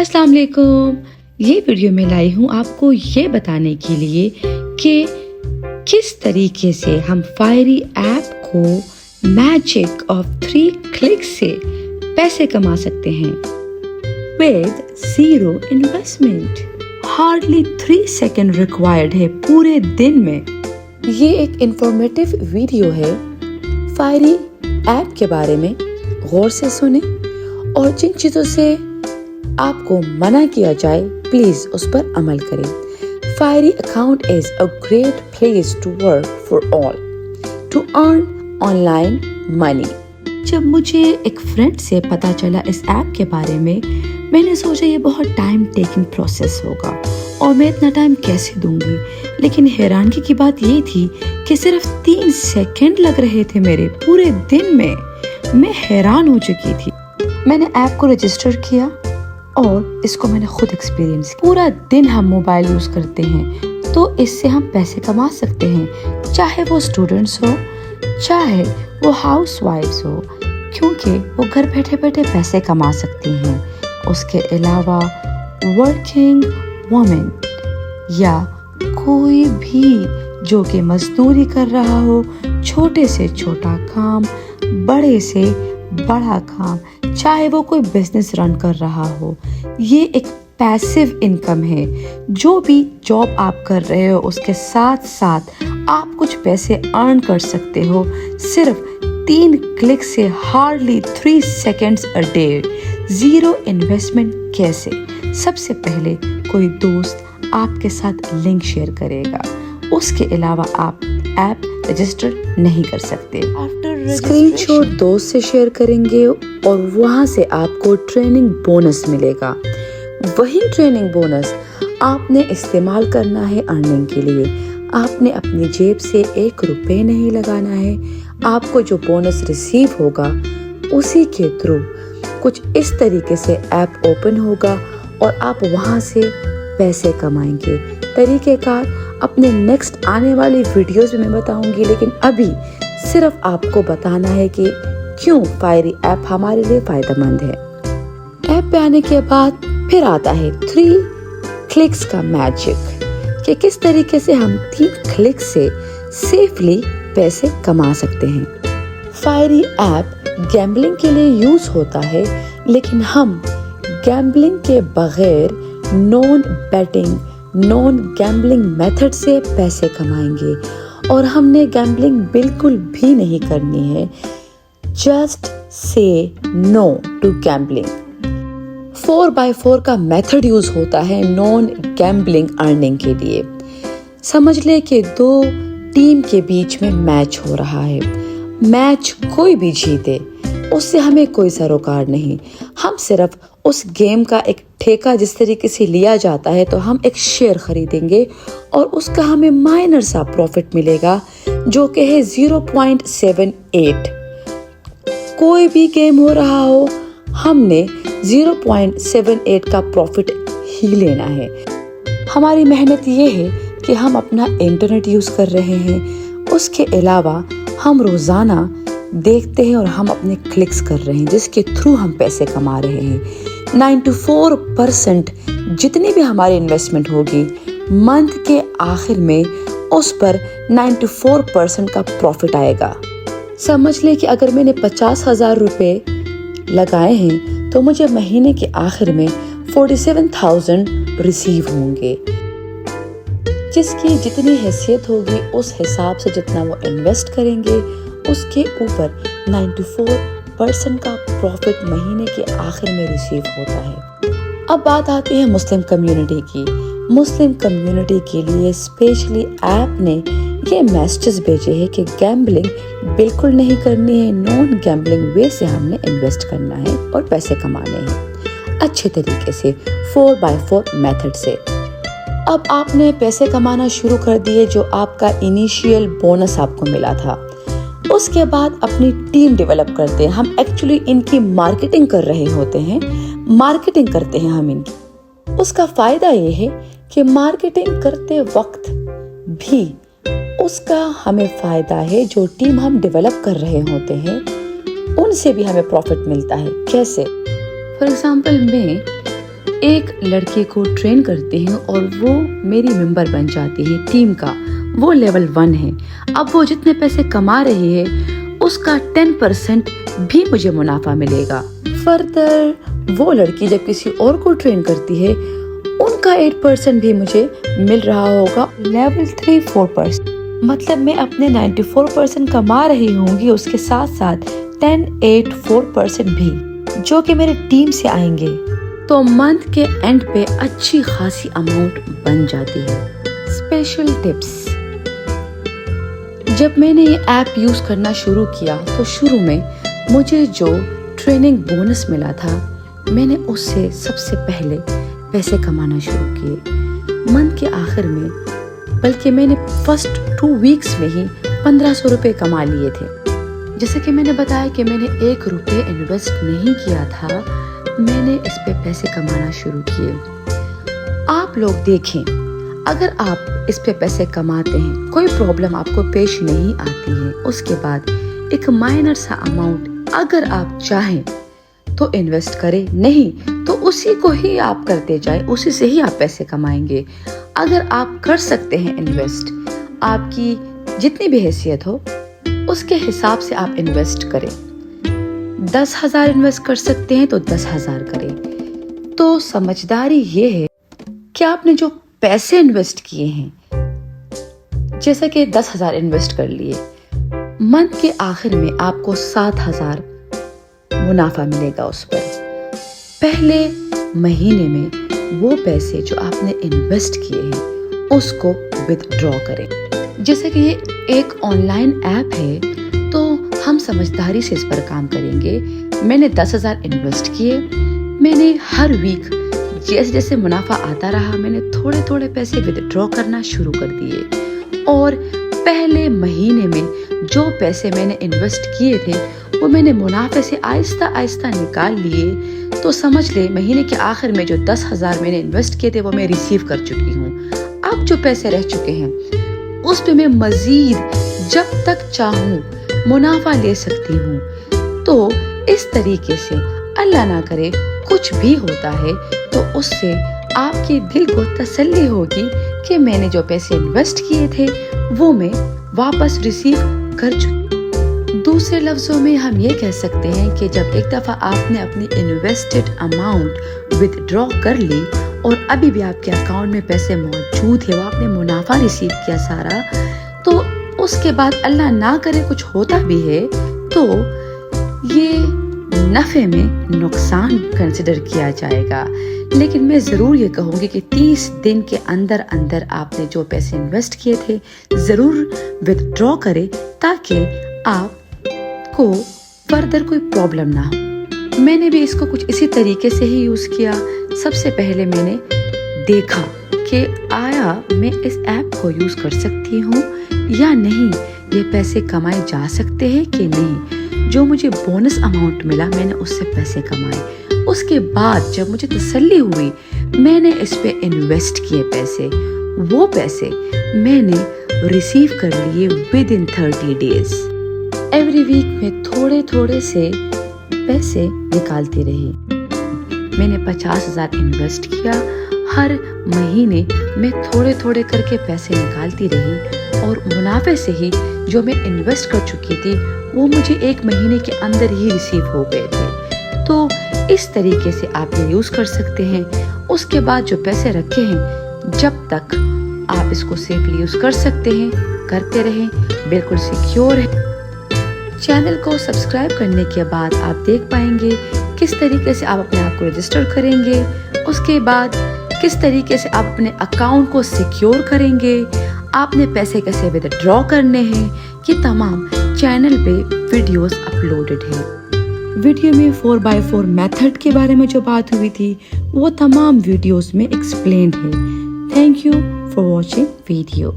अस्सलाम वालेकुम। ये वीडियो में लाई हूँ आपको ये बताने के लिए कि किस तरीके से हम फायरी ऐप को मैजिक ऑफ 3 क्लिक से पैसे कमा सकते हैं with zero investment. Hardly 3 second required है पूरे दिन में। ये एक इंफॉर्मेटिव वीडियो है। फायरी ऐप के बारे में गौर से सुने और जिन चीज़ों से आपको मना किया जाए प्लीज उस पर अमल करें। Fiery account is a great place to work for all to earn online money. जब मुझे एक फ्रेंड से पता चला इस ऐप के बारे में, मैंने सोचा ये बहुत टाइम टेकिंग प्रोसेस होगा और मैं इतना टाइम कैसे दूंगी। लेकिन हैरानगी की बात ये थी कि सिर्फ 3 सेकंड लग रहे थे मेरे पूरे दिन में। मैं हैरान हो चुकी थी। मैंने ऐप को रजिस्टर किया और इसको मैंने खुद एक्सपीरियंस किया। पूरा दिन हम मोबाइल यूज करते हैं तो इससे हम पैसे कमा सकते हैं, चाहे वो स्टूडेंट्स हो चाहे वो हाउस वाइफ्स हो, क्योंकि वो घर बैठे बैठे पैसे कमा सकती हैं। उसके अलावा वर्किंग वुमेन या कोई भी जो कि मजदूरी कर रहा हो, छोटे से छोटा काम, बड़े से बड़ा काम, चाहे वो कोई बिजनेस रन कर रहा हो, ये एक पैसिव इनकम है। जो भी जॉब आप कर रहे हो उसके साथ साथ आप कुछ पैसे अर्न कर सकते हो सिर्फ 3 क्लिक से। Hardly 3 seconds a day, zero investment. कैसे? सबसे पहले कोई दोस्त आपके साथ लिंक शेयर करेगा, उसके अलावा आप ऐप रजिस्टर नहीं कर सकते। स्क्रीनशॉट दोस्त से शेयर करेंगे और वहां से आपको ट्रेनिंग बोनस मिलेगा। वही ट्रेनिंग बोनस आपने इस्तेमाल करना है अर्निंग के लिए। आपने अपनी जेब से 1 रुपए नहीं लगाना है। आपको जो बोनस रिसीव होगा उसी के थ्रू कुछ इस तरीके से ऐप ओपन होगा और आप वहां से पैसे कमाएंगे। तरीकेकार अपने नेक्स्ट आने वाली वीडियोस में मैं बताऊंगी, लेकिन अभी सिर्फ आपको बताना है कि क्यों फायरी ऐप हमारे लिए फायदेमंद है। ऐप पे आने के बाद फिर आता है 3 क्लिक्स का मैजिक कि किस तरीके से हम 3 क्लिक से सेफली पैसे कमा सकते हैं। फायरी ऐप गैम्बलिंग के लिए यूज होता है, लेकिन हम गैम्बलिंग के बगैर non batting non gambling method से पैसे कमाएंगे। और हमने गैम्बलिंग बिल्कुल भी नहीं करनी है। Just say no to gambling. 4x4 का मेथड यूज होता है नॉन गैम्बलिंग अर्निंग के लिए। समझ ले कि 2 टीम के बीच में मैच हो रहा है। मैच कोई भी जीते उससे हमें कोई सरोकार नहीं। हम सिर्फ उस गेम का एक ठेका जिस तरीके से लिया जाता है, तो हम एक शेयर खरीदेंगे और उसका हमें माइनर सा प्रॉफिट मिलेगा जो कि है 0.78। कोई भी गेम हो रहा हो, हमने 0.78 का प्रॉफिट ही लेना है। हमारी मेहनत ये है कि हम अपना इंटरनेट यूज कर रहे हैं, उसके अलावा हम रोजाना देखते हैं और हम अपने क्लिक्स कर रहे हैं जिसके थ्रू हम पैसे कमा रहे हैं। 94% जितनी भी हमारी इन्वेस्टमेंट होगी मंथ के आखिर में उस पर 94% का प्रॉफिट आएगा। समझ ले कि अगर मैंने 50,000 रुपए लगाए हैं तो मुझे महीने के आखिर में 47,000 रिसीव होंगे। जिसकी जितनी हैसियत होगी उस हिसाब से जितना वो इन्वेस्ट करेंगे उसके ऊपर 94% का प्रॉफिट महीने के आखिर में रिसीव होता है। अब बात आती है मुस्लिम कम्युनिटी की। मुस्लिम कम्युनिटी के लिए स्पेशली ऐप ने ये मैसेजेस भेजे हैं कि गैम्बलिंग बिल्कुल नहीं करनी है। नॉन गैम्बलिंग वे से हमने इन्वेस्ट करना है और पैसे कमाने हैं अच्छे तरीके से 4x4 मेथड से। अब आपने पैसे कमाना शुरू कर दिए जो आपका इनिशियल बोनस आपको मिला था। उसके बाद अपनी टीम डेवलप करते हैं। हम एक्चुअली इनकी मार्केटिंग कर रहे होते हैं। मार्केटिंग करते हैं हम इनकी। उसका फायदा ये है कि मार्केटिंग करते वक्त भी उसका हमें फायदा है। जो टीम हम डेवलप कर रहे होते हैं उनसे भी हमें प्रॉफिट मिलता है। कैसे? फॉर एग्जाम्पल मैं ایک لڑکے کو ٹرین کرتے ہیں اور وہ میری ممبر بن جاتی ہے ٹیم کا. وہ لیول 1 ہے. اب وہ جتنے پیسے کما رہی ہے اس کا 10% بھی مجھے منافع ملے گا. فردر وہ لڑکی جب کسی اور کو ٹرین کرتی ہے ان کا 8% بھی مجھے مل رہا ہوگا. لیول 3 4%. مطلب میں اپنے 94% کما رہی ہوں گی، اس کے ساتھ ساتھ 10 8 4% بھی جو کہ میرے ٹیم سے آئیں گے. تو منتھ کے اینڈ پہ اچھی خاصی اماؤنٹ بن جاتی ہے. Special tips. جب میں نے یہ ایپ یوز کرنا شروع کیا تو شروع میں مجھے جو ٹریننگ بونس ملا تھا میں نے اس سے سب سے پہلے پیسے کمانا شروع کیے. منتھ کے آخر میں بلکہ میں نے فرسٹ 2 ویکس میں ہی 1500 روپے کما لیے تھے. جیسے کہ میں نے بتایا کہ میں نے 1 روپے انویسٹ نہیں کیا تھا، میں نے اس پہ پیسے کمانا شروع کیے. آپ لوگ دیکھیں، اگر آپ اس پہ پیسے کماتے ہیں، کوئی پرابلم آپ کو پیش نہیں آتی ہے، اس کے بعد ایک مائنر سا اماؤنٹ اگر آپ چاہیں تو انویسٹ کریں، نہیں تو اسی کو ہی آپ کرتے جائیں، اسی سے ہی آپ پیسے کمائیں گے. اگر آپ کر سکتے ہیں انویسٹ، آپ کی جتنی بھی حیثیت ہو اس کے حساب سے آپ انویسٹ کریں. 10,000 انویسٹ کر سکتے ہیں تو 10,000 کریں. تو سمجھداری یہ ہے کہ آپ نے جو پیسے انویسٹ کیے ہیں، جیسا کہ 10,000 انویسٹ کر لیے، منتھ کے آخر میں آپ کو 7,000 منافع ملے گا اس پر. پہلے مہینے میں وہ پیسے جو آپ نے انویسٹ کیے ہیں اس کو ودڈرا کریں. جیسے کہ یہ ایک آن لائن ایپ ہے تو ہم سمجھداری سے اس پر کام کریں گے. میں نے 10,000 انویسٹ کیے، میں نے ہر ویک جیسے جیسے منافع آتا رہا میں نے تھوڑے تھوڑے پیسے ودڈرا کرنا شروع کر دیے. اور پہلے مہینے میں جو پیسے میں نے انویسٹ کیے تھے وہ میں نے منافع سے آہستہ آہستہ نکال لیے. تو سمجھ لے مہینے کے آخر میں جو 10,000 میں نے انویسٹ کیے تھے وہ میں ریسیو کر چکی ہوں. اب جو پیسے رہ چکے ہیں اس پہ میں مزید جب تک چاہوں منافع لے سکتی ہوں. تو اس طریقے سے اللہ نہ کرے کچھ بھی ہوتا ہے تو اس سے آپ کے دل کو تسلی ہوگی کہ میں نے جو پیسے انویسٹ کیے تھے وہ میں واپس ریسیو کر چکی. دوسرے لفظوں میں ہم یہ کہہ سکتے ہیں کہ جب ایک دفعہ آپ نے اپنی انویسٹڈ اماؤنٹ ودڈرا کر لی اور ابھی بھی آپ کے اکاؤنٹ میں پیسے موجود ہے، وہ آپ نے منافع ریسیو کیا سارا، تو اس کے بعد اللہ نہ کرے کچھ ہوتا بھی ہے تو یہ نفع میں نقصان کنسیڈر کیا جائے گا. لیکن میں ضرور یہ کہوں گی کہ 30 دن کے اندر اندر آپ نے جو پیسے انویسٹ کیے تھے ضرور ودڈرا کریں تاکہ آپ کو فردر کوئی پرابلم نہ ہو. میں نے بھی اس کو کچھ اسی طریقے سے ہی یوز کیا. سب سے پہلے میں نے دیکھا کہ آیا میں اس ایپ کو یوز کر سکتی ہوں یا نہیں، یہ پیسے کمائے جا سکتے ہیں کہ نہیں. جو مجھے بونس اماؤنٹ ملا میں نے اس سے پیسے کمائے. اس کے بعد جب مجھے تسلی ہوئی میں نے اس پہ انویسٹ کیے پیسے. وہ پیسے میں نے ریسیو کر لیے within 30 days. ایوری ویک میں تھوڑے تھوڑے سے پیسے نکالتی رہی. میں نے 50,000 انویسٹ کیا، ہر مہینے میں تھوڑے تھوڑے کر کے پیسے نکالتی رہی اور منافع سے ہی جو میں انویسٹ کر چکی تھی وہ مجھے 1 مہینے کے اندر ہی ریسیو ہو گئے تھے. تو اس طریقے سے آپ یہ یوز کر سکتے ہیں. اس کے بعد جو پیسے رکھے ہیں جب تک آپ اس کو سیفلی یوز کر سکتے ہیں کرتے رہیں، بالکل سیکیور ہے. چینل کو سبسکرائب کرنے کے بعد آپ دیکھ پائیں گے کس طریقے سے آپ اپنے آپ کو رجسٹر کریں گے، اس کے بعد کس طریقے سے آپ اپنے اکاؤنٹ کو سیکیور کریں گے، آپ نے پیسے کیسے ودڈرا کرنے ہیں. یہ تمام چینل پہ ویڈیوز اپلوڈڈ ہے. ویڈیو میں 4x4 میتھڈ کے بارے میں جو بات ہوئی تھی وہ تمام ویڈیوز میں ایکسپلینڈ ہے. Thank you for watching video.